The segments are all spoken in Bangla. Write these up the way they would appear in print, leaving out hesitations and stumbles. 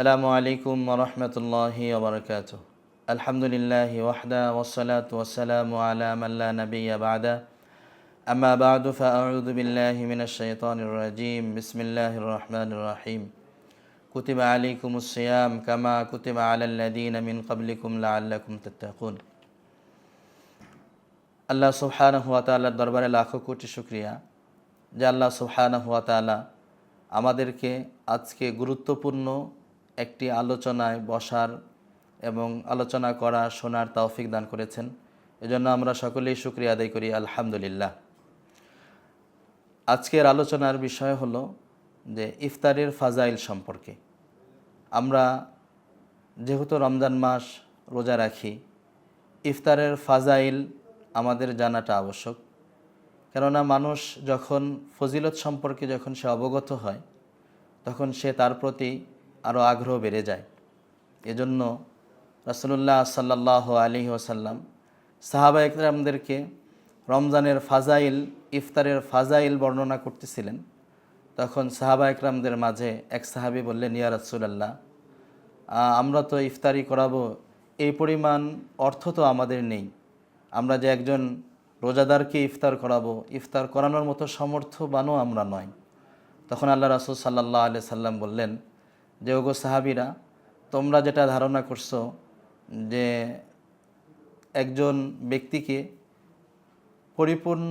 আসসালামু আলাইকুম ওয়া রাহমাতুল্লাহি ওয়া বারাকাতুহু। আলহামদুলিল্লাহি ওয়াহদা ওয়াসসালাতু ওয়াসসালামু আলা মান লা নাবিয়্যা বা'দা। আম্মা বা'দু ফাআউযু বিল্লাহি মিনাশ শাইতানির রাজীম। বিসমিল্লাহির রাহমানির রাহিম। কুতিবা আলাইকুমুস সিয়াম কামা কুতিবা আলাল লাযীনা মিন ক্বাবলিকুম লাআল্লাকুম তাত্তাকুন। আল্লাহ সুবহানাহু ওয়া তাআলার দরবারে লাখো কোটি শুকরিয়া যে আল্লাহ সুবহানাহু ওয়া তাআলা আমাদেরকে আজকে গুরুত্বপূর্ণ একটি আলোচনায় বসার এবং আলোচনা করা শোনার তৌফিক দান করেছেন। এজন্য আমরা সকলেই শুকরিয়া আদায় করি আলহামদুলিল্লাহ। আজকের আলোচনার বিষয় হলো যে ইফতারের ফাজাইল সম্পর্কে। আমরা যেহেতু রমজান মাস রোজা রাখি, ইফতারের ফাজাইল আমাদের জানাটা আবশ্যক। কেননা মানুষ যখন ফজিলত সম্পর্কে যখন সে অবগত হয় তখন সে তার প্রতি আরও আগ্রহ বেড়ে যায়। এজন্য রাসূলুল্লাহ সাল্লাল্লাহু আলাইহি ওয়াসাল্লাম সাহাবা ইকরামদেরকে রমজানের ফাজাইল, ইফতারের ফাজাইল বর্ণনা করতেছিলেন। তখন সাহাবা ইকরামদের মাঝে এক সাহাবী বললেন, ইয়া রাসূলুল্লাহ, আমরা তো ইফতারি করাবো, এই পরিমাণ অর্থ তো আমাদের নেই। আমরা যে একজন রোজাদারকে ইফতার করাবো, ইফতার করানোর মতো সামর্থ্যবানও আমরা নয়। তখন আল্লাহ রাসূল সাল্লাল্লাহু আলাইহি সাল্লাম বললেন যে, ওগো সাহাবীরা, তোমরা যেটা ধারণা করছো যে একজন ব্যক্তিকে পরিপূর্ণ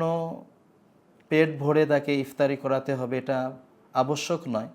পেট ভরে তাকে ইফতারি করাতে হবে, এটা আবশ্যক নয়।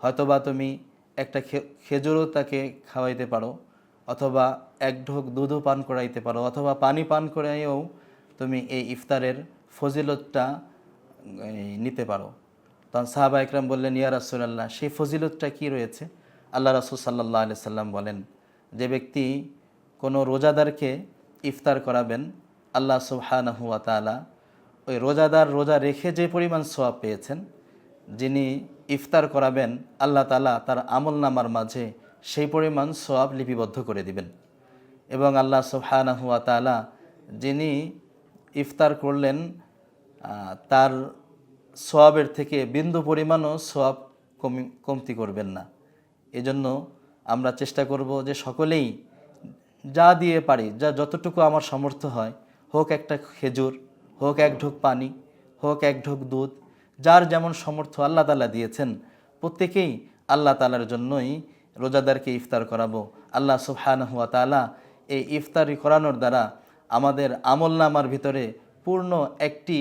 হয়তোবা তুমি একটা খেজুরও তাকে খাওয়াইতে পারো, অথবা এক ঢোক দুধও পান করাইতে পারো, অথবা পানি পান করাইয়েও তুমি এই ইফতারের ফজিলতটা নিতে পারো। তখন সাহাবা ইকরাম বললেন, ইয়া রাসূলুল্লাহ, সেই ফজিলতটা কি রয়েছে? আল্লাহ রাসূল সাল্লাল্লাহু আলাইহি সাল্লাম বলেন, যে ব্যক্তি কোনো রোজাদারকে ইফতার করাবেন, আল্লাহ সুবহানাহু ওয়া তাআলা ওই রোজাদার রোজা রেখে যে পরিমাণ সওয়াব পেয়েছেন, যিনি ইফতার করাবেন আল্লাহ তাআলা তার আমলনামার মাঝে সেই পরিমাণ সওয়াব লিপিবদ্ধ করে দিবেন। এবং আল্লাহ সুবহানাহু ওয়া তাআলা যিনি ইফতার করলেন তার সওয়াবের থেকে বিন্দু পরিমাণও সওয়াব কমতি করবেন না। এজন্য আমরা চেষ্টা করব যে সকলেই যা দিয়ে পারি, যা যতটুকু আমার সামর্থ্য হয়, হোক একটা খেজুর, হোক এক ঢোক পানি, হোক এক ঢোক দুধ, যার যেমন সামর্থ্য আল্লাহ তাআলা দিয়েছেন, প্রত্যেকেই আল্লাহ তাআলার জন্যই রোজাদারকে ইফতার করাবো। আল্লাহ সুবহানাহু ওয়া তাআলা এই ইফতারি করানোর দ্বারা আমাদের আমলনামার ভিতরে পূর্ণ একটি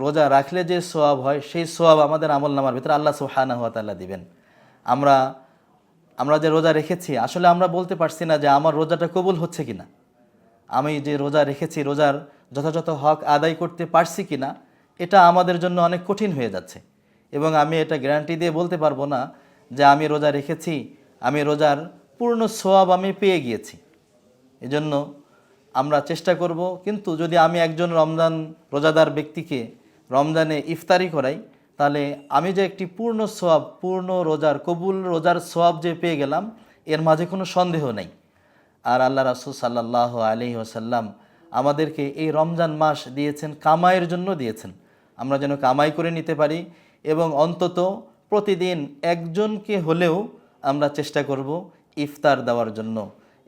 রোজা রাখলে যে সওয়াব হয়, সেই সওয়াব আমাদের আমলনামার ভিতরে আল্লাহ সুবহানাহু ওয়া তাআলা দিবেন। আমরা যে রোজা রেখেছি, আসলে আমরা বলতে পারছি না যে আমার রোজাটা কবুল হচ্ছে কিনা, আমি যে রোজা রেখেছি রোজার যথাযথ হক আদায় করতে পারছি কিনা, এটা আমাদের জন্য অনেক কঠিন হয়ে যাচ্ছে। এবং আমি এটা গ্যারান্টি দিয়ে বলতে পারবো না যে আমি রোজা রেখেছি, আমি রোজার পূর্ণ সওয়াব আমি পেয়ে গিয়েছি। এজন্য আমরা চেষ্টা করব, কিন্তু যদি আমি একজন রোজাদার ব্যক্তিকে রমজানে ইফতারি করাই, তাহলে আমি যে একটি পূর্ণ সওয়াব, পূর্ণ রোজার কবুল রোজার সওয়াব যে পেয়ে গেলাম, এর মাঝে কোনো সন্দেহ নেই। আর আল্লাহ রাসূল সাল্লাল্লাহু আলাইহি ওয়াসাল্লাম আমাদেরকে এই রমজান মাস দিয়েছেন, কামাইয়ের জন্য দিয়েছেন। আমরা যেন কামাই করে নিতে পারি এবং অন্তত প্রতিদিন একজনকে হলেও আমরা চেষ্টা করব ইফতার দেওয়ার জন্য।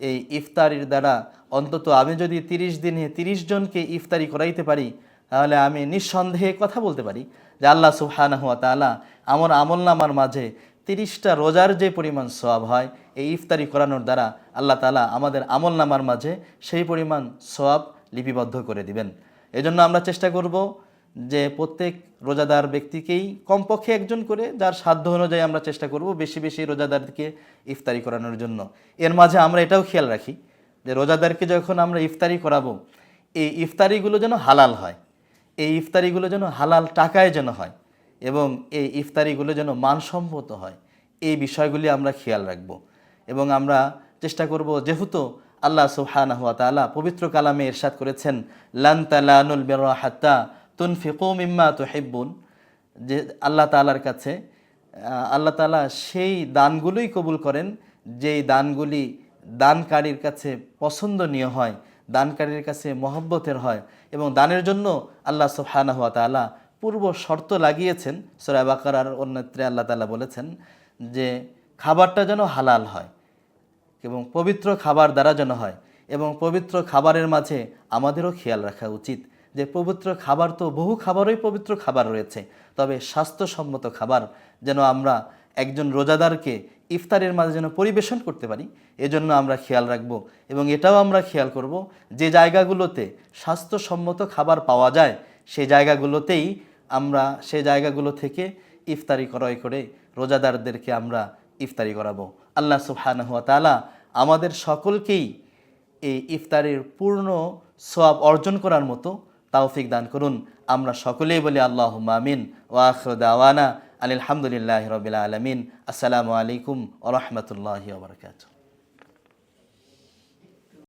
এই ইফতারির দ্বারা অন্তত আমি যদি 30 দিনে 30 জনকে ইফতারি করাইতে পারি, তাহলে আমি নিঃসন্দেহে কথা বলতে পারি যে আল্লাহ সুবহানাহু ওয়া তাআলা আমার আমলনামার মাঝে 30টা রোজার যে পরিমাণ সওয়াব হয়, এই ইফতারি করানোর দ্বারা আল্লাহ তাআলা আমাদের আমলনামার মাঝে সেই পরিমাণ সওয়াব লিপিবদ্ধ করে দিবেন। এজন্য আমরা চেষ্টা করব যে প্রত্যেক রোজাদার ব্যক্তিকেই কমপক্ষে একজন করে, যার সাধ্য অনুযায়ী আমরা চেষ্টা করব বেশি বেশি রোজাদারকে ইফতারি করানোর জন্য। এর মাঝে আমরা এটাও খেয়াল রাখি যে রোজাদারকে যখন আমরা ইফতারি করাবো, এই ইফতারিগুলো যেন হালাল হয়, এই ইফতারিগুলো যেন হালাল টাকায় যেন হয়, এবং এই ইফতারিগুলো যেন মানসম্মত হয়, এই বিষয়গুলি আমরা খেয়াল রাখব। এবং আমরা চেষ্টা করব, যেহেতু আল্লাহ সুবহানাহু ওয়া তাআলা পবিত্র কালামে ইরশাদ করেছেন, লান তালানুল বিররা হাত্তা তুনফিকু মিম্মা তুহিব্বুন, যে আল্লাহ তাআলার কাছে আল্লাহ তাআলা সেই দানগুলোই কবুল করেন যেই দানগুলি দানকারীর কাছে পছন্দনীয় হয়, দানকারীর কাছে মহব্বতের হয়। এবং দানের জন্য আল্লাহ সুবহানাহু ওয়া তাআলা পূর্ব শর্ত লাগিয়েছেন। সূরা বাকারার অন্যত্রে আল্লাহ তাআলা বলেছেন যে খাবারটা যেন হালাল হয় এবং পবিত্র খাবার দ্বারা যেন হয়। এবং পবিত্র খাবারের মাঝে আমাদেরও খেয়াল রাখা উচিত যে পবিত্র খাবার তো বহু খাবারই পবিত্র খাবার রয়েছে, তবে স্বাস্থ্যসম্মত খাবার যেন আমরা একজন রোজাদারকে ইফতারের মাঝে যেন পরিবেশন করতে পারি, এজন্য আমরা খেয়াল রাখব। এবং এটাও আমরা খেয়াল করব যে জায়গাগুলোতে স্বাস্থ্যসম্মত খাবার পাওয়া যায় সেই জায়গাগুলো থেকে ইফতারি ক্রয় করে রোজাদারদেরকে আমরা ইফতারি করাবো। আল্লাহ সুবহানাহু ওয়া তাআলা আমাদের সকলকেই এই ইফতারের পূর্ণ সওয়াব অর্জন করার মতো তৌফিক দান করুন। আমরা সকলেই বলি আল্লাহুম্মা আমিন। ওয়া আখিরু দাওয়ানা আনিল হামদুলিল্লাহি রাব্বিল আলামিন। আসসালামু আলাইকুম ওয়া রাহমাতুল্লাহি ওয়া বারাকাতুহু।